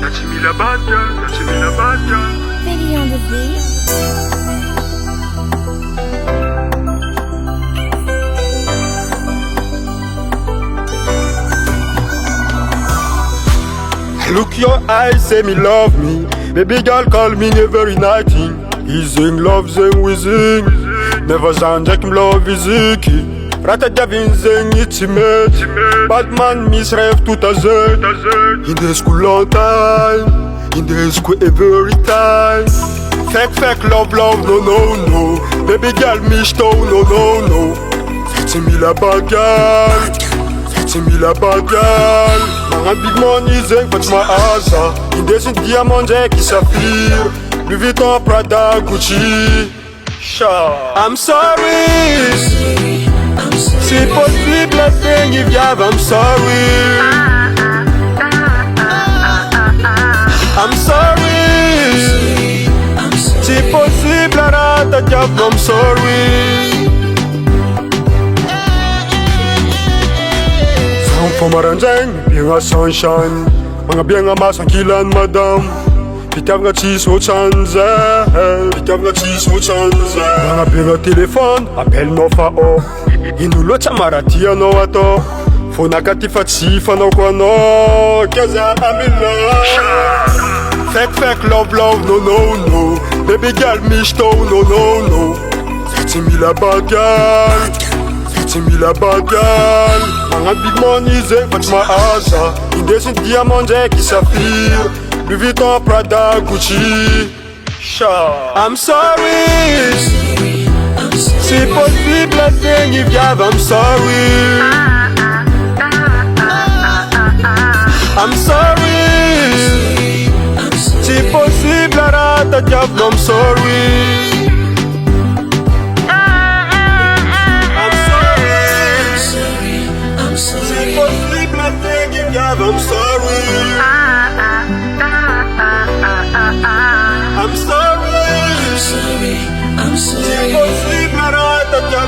Y'a-tu mis la bad girl, y'a-tu mis la bad girl. Video on the beat. Look your eyes, say me love me. Baby girl call me every night. Ils zing love zing we zing. Never zanjak love musique. Rata Gavin zing intimate. Batman miss rêve tout à zet. In the school long time. In the school every time. Fake love no no. Baby girl miss to no. C'est mi la bagarre. C'est mi la bagarre. Mga big money zeng pat maasa. Hindi sin diamond qui saphir. Louis Vuitton, Prada, Gucci. I'm sorry. C'est possible la thing if you have, I'm sorry. I'm sorry. C'est possible la rata diab, I'm sorry. Pamaranjang, bianga sunshine. Mga bianga masangkilan madam. Pitavga chiso chanza. Pitavga chiso chanza. Mga bianga téléphone, appel no fao. Inulo chamaratia no ato. Fonakati fatsifa no kwano. Kaza amila. Fake love no. Baby girl mishto no. C'est mi la bagarre. C'est mi la bagarre. Mga big money zeng pat maasa. Hindi sin diamond qui saphir. Louis Vuitton, Prada, Gucci. I'm sorry. C'est possible la thing if you have, I'm sorry. I'm sorry. C'est possible la rata diab, I'm sorry. I'm sorry. I'm sorry. I'm sorry. I'm sorry.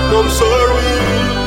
I'm sorry.